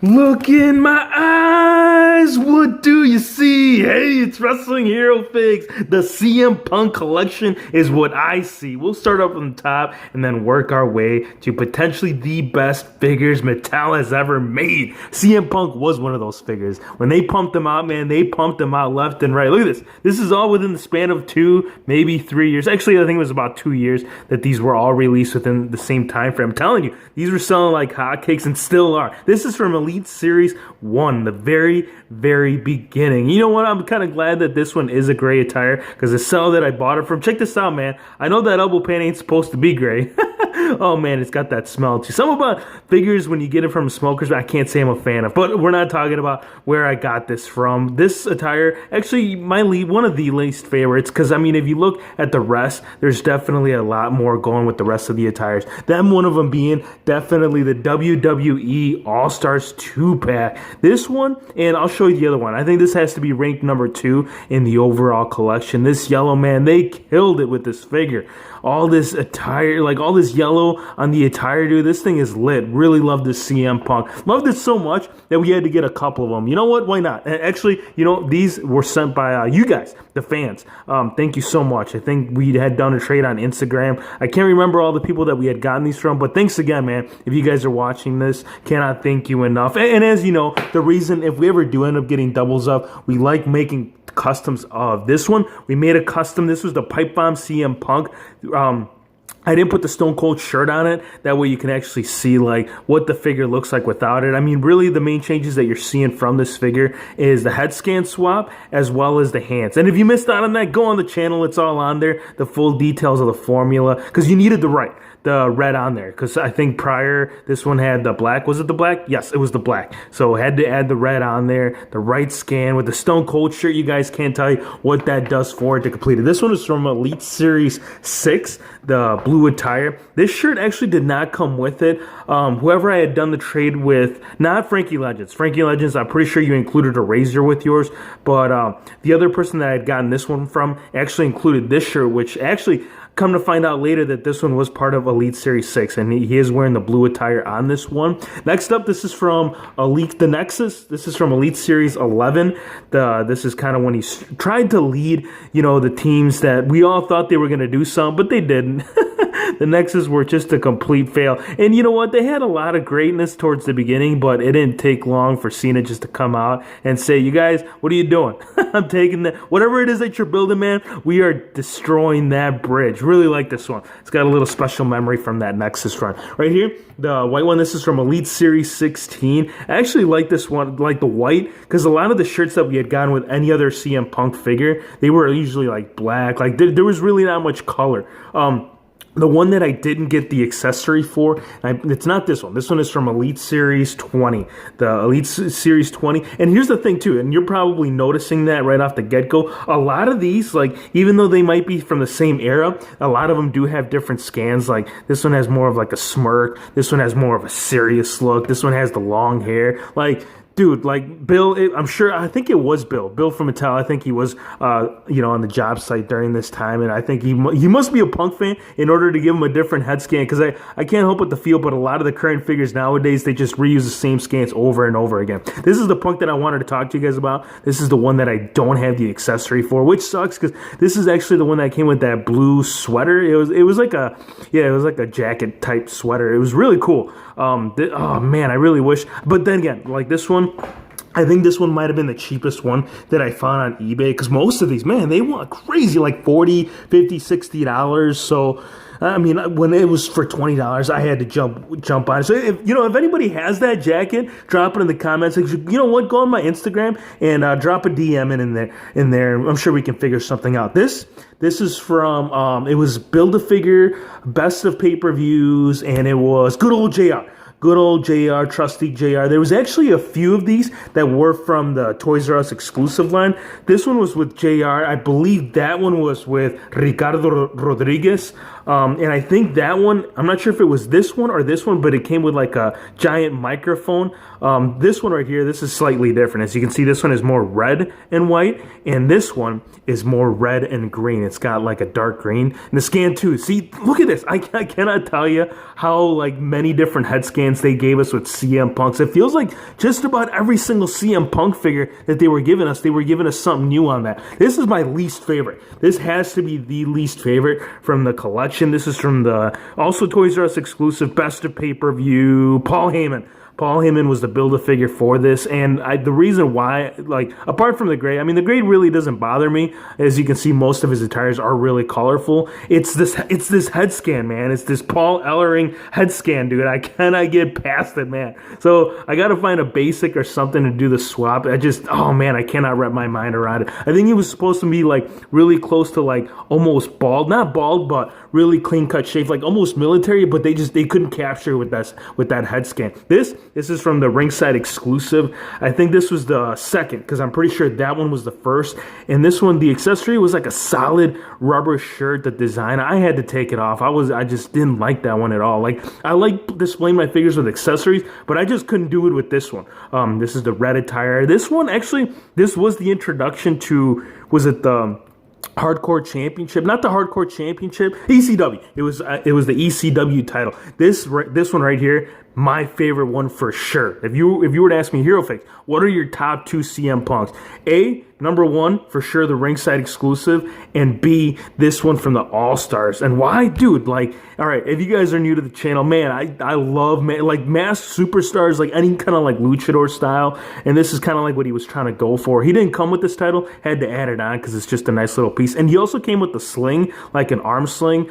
Look in my eyes, what do you see? Hey, it's Wrestling Hero Figs. The CM Punk collection is what I see. We'll start up on the top and then work our way to potentially the best figures Mattel has ever made. CM Punk was one of those figures. When they pumped them out, man, they pumped them out left and right. Look at this. This is all within the span of 2, maybe 3 years. Actually, I think it was about 2 years that these were all released within the same time frame. I'm telling you, these were selling like hotcakes and still are. This is from Elite Series 1, the very beginning. You know what? I'm kind of glad that this one is a gray attire because the cell that I bought it from, check this out, man. I know that elbow pad ain't supposed to be gray. Oh man, it's got that smell too. Some about figures when you get it from smokers, I can't say I'm a fan of, but we're not talking about where I got this from. This attire, actually, one of the least favorites, because I mean, if you look at the rest, there's definitely a lot more going with the rest of the attires. Then one of them being definitely the WWE All-Stars 2-pack. This one, and I'll show you the other one. I think this has to be ranked number 2 in the overall collection. This yellow, man, they killed it with this figure. All this attire, like all this yellow on the attire, dude, this thing is lit. Really love this CM Punk. Loved it so much that we had to get a couple of them. You know what? Why not? Actually, you know, these were sent by you guys, the fans. Thank you so much. I think we had done a trade on Instagram. I can't remember all the people that we had gotten these from, but thanks again, man. If you guys are watching this, cannot thank you enough. And as you know, the reason, if we ever do end up getting doubles up, we like making customs of. This one, we made a custom. This was the Pipe Bomb CM Punk. I didn't put the Stone Cold shirt on it. That way you can actually see like what the figure looks like without it. I mean, really the main changes that you're seeing from this figure is the head scan swap as well as the hands. And if you missed out on that, go on the channel. It's all on there. The full details of the formula, because you needed the red on there, because I think prior this one had the black. Was it the black? Yes, it was the black. So had to add the red on there, the right scan with the Stone Cold shirt. You guys can't tell you what that does for it to complete it. This one is from Elite Series 6, the blue attire. This shirt actually did not come with it. Whoever I had done the trade with, not Frankie Legends. Frankie Legends, I'm pretty sure you included a Razor with yours, but the other person that I had gotten this one from actually included this shirt, which actually, come to find out later that this one was part of Elite Series 6, and he is wearing the blue attire on this one. Next up, this is from the Nexus. This is from Elite Series 11. This is kind of when he tried to lead, you know, the teams that we all thought they were going to do something, but they didn't. The Nexus were just a complete fail. And you know what? They had a lot of greatness towards the beginning, but it didn't take long for Cena just to come out and say, you guys, what are you doing? I'm taking that. Whatever it is that you're building, man, we are destroying that bridge. Really like this one. It's got a little special memory from that Nexus run. Right here, the white one, this is from Elite Series 16. I actually like this one, like the white, because a lot of the shirts that we had gotten with any other CM Punk figure, they were usually like black. Like there was really not much color. The one that I didn't get the accessory for, it's not this one. This one is from Elite Series 20. The Elite Series 20. And here's the thing, too, and you're probably noticing that right off the get-go. A lot of these, like, even though they might be from the same era, a lot of them do have different scans. Like, this one has more of, like, a smirk. This one has more of a serious look. This one has the long hair. Like, dude, like Bill, I think it was Bill from Mattel. I think he was, you know, on the job site during this time, and I think he must be a Punk fan in order to give him a different head scan, because I can't help but to feel, but a lot of the current figures nowadays, they just reuse the same scans over and over again. This is the Punk that I wanted to talk to you guys about. This is the one that I don't have the accessory for, which sucks, because this is actually the one that came with that blue sweater. It was like a jacket type sweater. It was really cool. Oh man, I really wish, but then again, like this one, I think this one might have been the cheapest one that I found on eBay, because most of these, man, they want crazy, like $40, $50, $60. So, I mean, when it was for $20, I had to jump on it. So, if anybody has that jacket, drop it in the comments. You know what? Go on my Instagram and drop a DM in there. I'm sure we can figure something out. This is from, it was Build-A-Figure, Best of Pay-Per-Views, and it was good old JR. Good old JR, trusty JR. There was actually a few of these that were from the Toys R Us exclusive line. This one was with JR. I believe that one was with Ricardo Rodriguez. And I think that one, I'm not sure if it was this one or this one, but it came with like a giant microphone. This one right here, this is slightly different. As you can see, this one is more red and white, and this one is more red and green. It's got like a dark green. And the scan too. See, look at this. I cannot tell you how like many different head scans they gave us with CM Punks. It feels like just about every single CM Punk figure that they were giving us something new on that. This is my least favorite. This has to be the least favorite from the collection. This is from the also Toys R Us exclusive Best of Pay-Per-View, Paul Heyman. Paul Heyman was the build-a-figure for this, and the reason why, like, apart from the gray, I mean, the gray really doesn't bother me. As you can see, most of his attires are really colorful. It's this head scan, man. It's this Paul Ellering head scan, dude. I cannot get past it, man. So I got to find a basic or something to do the swap. Oh, man, I cannot wrap my mind around it. I think he was supposed to be, like, really close to, like, almost bald. Not bald, but really clean-cut shave, like, almost military, but they couldn't capture with that head scan. This is from the ringside exclusive. I think this was the second, because I'm pretty sure that one was the first. And this one, the accessory was like a solid rubber shirt. The design, I had to take it off. I just didn't like that one at all. Like, I like displaying my figures with accessories, but I just couldn't do it with this one. This is the red attire. This one, actually, this was the introduction to, was it the Hardcore Championship? Not the Hardcore Championship, ECW. It was the ECW title. This one right here, my favorite one for sure. If you were to ask me, Hero Fix, what are your top 2 CM Punks? A, number 1, for sure, the ringside exclusive, and B, this one from the All-Stars. And why? Dude, like, all right, if you guys are new to the channel, man, I love, like, masked superstars, like, any kind of, like, luchador style, and this is kind of like what he was trying to go for. He didn't come with this title, had to add it on because it's just a nice little piece. And he also came with the sling, like an arm sling.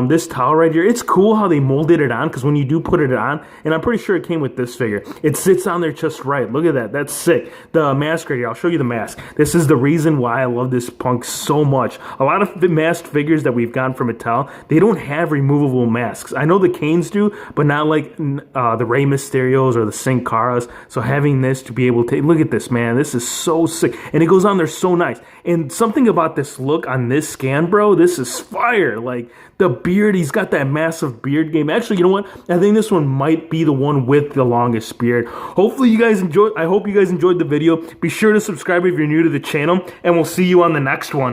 This towel right here, it's cool how they molded it on, because when you do put it on, and I'm pretty sure it came with this figure, it sits on there just right. Look at that. That's sick. The mask right here, I'll show you the mask. This is the reason why I love this Punk so much. A lot of the masked figures that we've gotten from Mattel, they don't have removable masks. I know the Kanes do, but not like the Rey Mysterios or the Sin Caras. So having this to be able to, look at this, man. This is so sick. And it goes on there so nice. And something about this look on this scan, bro, this is fire. Like, the beard, he's got that massive beard game. Actually, you know what? I think this one might be the one with the longest beard. Hopefully you guys enjoyed. I hope you guys enjoyed the video. Be sure to subscribe if you're new to the channel, and we'll see you on the next one.